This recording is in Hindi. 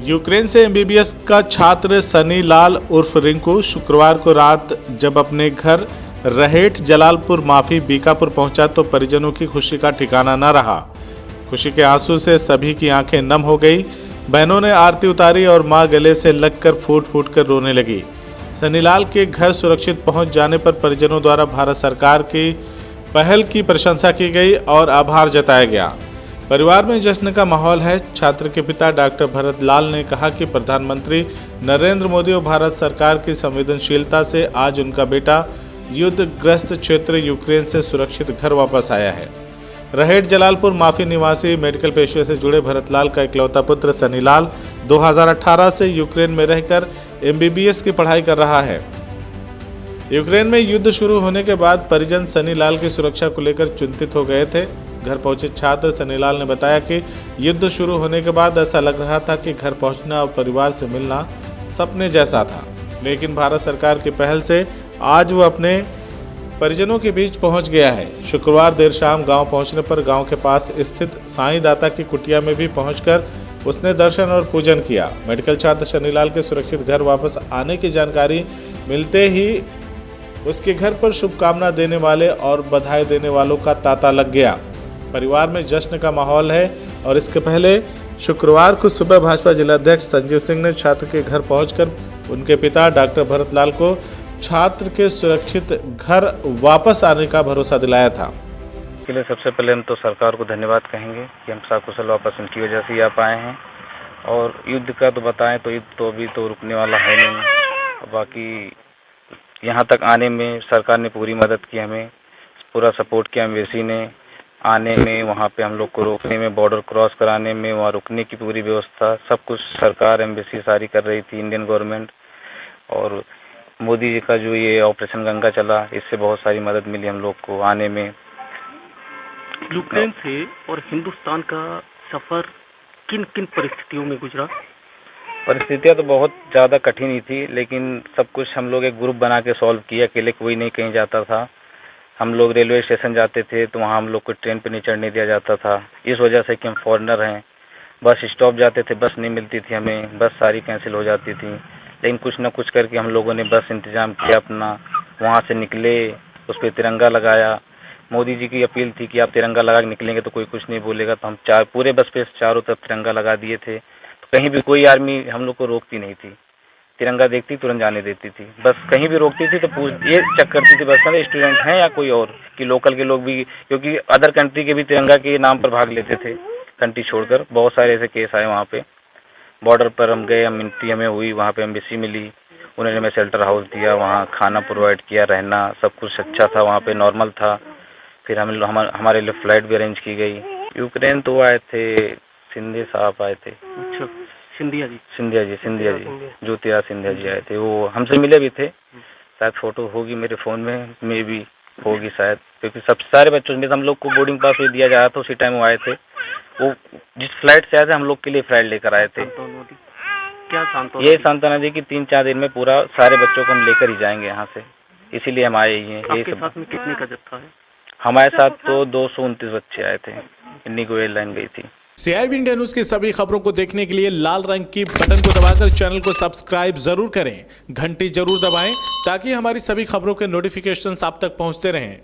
यूक्रेन से एमबीबीएस का छात्र सनी लाल उर्फ रिंकू शुक्रवार को रात जब अपने घर रहेठ जलालपुर माफी बीकापुर पहुंचा तो परिजनों की खुशी का ठिकाना न रहा। खुशी के आंसू से सभी की आंखें नम हो गई। बहनों ने आरती उतारी और मां गले से लगकर फूट फूट कर रोने लगी। सनी लाल के घर सुरक्षित पहुंच जाने पर परिजनों द्वारा भारत सरकार की पहल की प्रशंसा की गई और आभार जताया गया। परिवार में जश्न का माहौल है। छात्र के पिता डॉक्टर भरत लाल ने कहा कि प्रधानमंत्री नरेंद्र मोदी और भारत सरकार की संवेदनशीलता से आज उनका बेटा युद्धग्रस्त क्षेत्र यूक्रेन से सुरक्षित घर वापस आया है। रहेठ जलालपुर माफी निवासी मेडिकल पेशे से जुड़े भरत लाल का इकलौता पुत्र सनी लाल 2018 से यूक्रेन में रहकर एमबीबीएस की पढ़ाई कर रहा है। यूक्रेन में युद्ध शुरू होने के बाद परिजन सनी लाल की सुरक्षा को लेकर चिंतित हो गए थे। घर पहुंचे छात्र सनी लाल ने बताया कि युद्ध शुरू होने के बाद ऐसा लग रहा था कि घर पहुंचना और परिवार से मिलना सपने जैसा था, लेकिन भारत सरकार की पहल से आज वो अपने परिजनों के बीच पहुंच गया है। शुक्रवार देर शाम गांव पहुंचने पर गांव के पास स्थित साईं दाता की कुटिया में भी पहुंचकर उसने दर्शन और पूजन किया। मेडिकल छात्र सनी लाल के सुरक्षित घर वापस आने की जानकारी मिलते ही उसके घर पर शुभकामना देने वाले और बधाई देने वालों का तांता लग गया। परिवार में जश्न का माहौल है और इसके पहले शुक्रवार को सुबह भाजपा जिलाध्यक्ष संजीव सिंह ने छात्र के घर पहुंचकर उनके पिता डॉक्टर भरत लाल को छात्र के सुरक्षित घर वापस आने का भरोसा दिलाया था। इसके लिए सबसे पहले हम तो सरकार को धन्यवाद कहेंगे कि हम सकुशल वापस उनकी वजह से ही आ पाए हैं। और युद्ध का तो बताएं तो युद्ध तो अभी तो रुकने वाला है नहीं। बाकी यहाँ तक आने में सरकार ने पूरी मदद की, हमें पूरा सपोर्ट किया। एम्बेसी ने आने में, वहाँ पे हम लोग को रोकने में, बॉर्डर क्रॉस कराने में, वहाँ रुकने की पूरी व्यवस्था सब कुछ सरकार एम्बेसी सारी कर रही थी, इंडियन गवर्नमेंट। और मोदी जी का जो ये ऑपरेशन गंगा चला, इससे बहुत सारी मदद मिली हम लोग को आने में। यूक्रेन से और हिंदुस्तान का सफ़र किन किन परिस्थितियों में गुजरा? परिस्थितियाँ तो बहुत ज़्यादा कठिन ही थी, लेकिन सब कुछ हम लोग एक ग्रुप बना के सॉल्व किया। अकेले कोई नहीं कहीं जाता था। हम लोग रेलवे स्टेशन जाते थे तो वहाँ हम लोग को ट्रेन पे नहीं चढ़ने दिया जाता था, इस वजह से कि हम फॉरेनर हैं। बस स्टॉप जाते थे, बस नहीं मिलती थी हमें, बस सारी कैंसिल हो जाती थी। लेकिन कुछ ना कुछ करके हम लोगों ने बस इंतज़ाम किया अपना, वहाँ से निकले, उस पर तिरंगा लगाया। मोदी जी की अपील थी कि आप तिरंगा लगा के निकलेंगे तो कोई कुछ नहीं बोलेगा, तो हम पूरे बस पे चारों तरफ तिरंगा लगा दिए थे। तो कहीं भी कोई आर्मी हम लोग को रोकती नहीं थी, तिरंगा देखती तुरंत जाने देती थी। बस कहीं भी रोकती थी तो ये चेक करती थी बस में स्टूडेंट हैं या कोई और, कि लोकल के लोग भी, क्योंकि अदर कंट्री के भी तिरंगा के नाम पर भाग लेते थे कंट्री छोड़कर। बहुत सारे ऐसे केस आए वहाँ पे। बॉर्डर पर हम गए, मिनती हमें हुई, वहाँ पे एम्बेसी मिली, उन्होंने हमें शेल्टर हाउस दिया, वहाँ खाना प्रोवाइड किया, रहना सब कुछ अच्छा था, वहाँ पे नॉर्मल था। फिर हमारे लिए फ्लाइट भी अरेंज की गई। यूक्रेन तो आए थे, सिंधे साहब आए थे। अच्छा, सिंधिया जी, ज्योतिराज सिंधिया जी आए थे। वो हमसे मिले भी थे, शायद फोटो होगी मेरे फ़ोन में भी होगी शायद, क्योंकि सब सारे बच्चों में हम लोग को बोर्डिंग पास भी दिया जा रहा था उसी टाइम वो आए थे। वो जिस फ्लाइट से आए थे हम लोग के लिए फ्लाइट लेकर आए थे। क्या सांत्वना? ये सांत्वना दी कि 3-4 दिन में पूरा सारे बच्चों को हम लेकर ही जाएंगे यहाँ से, इसीलिए हम आए ही हैं। आपके साथ में कितने का जत्था है? हमारे साथ तो 229 बच्चे आए थे। इंडिगो एयरलाइन गई थी। CIB इंडिया न्यूज की सभी खबरों को देखने के लिए लाल रंग की बटन को दबाकर चैनल को सब्सक्राइब जरूर करें, घंटी जरूर दबाएं ताकि हमारी सभी खबरों के नोटिफिकेशंस आप तक पहुंचते रहें।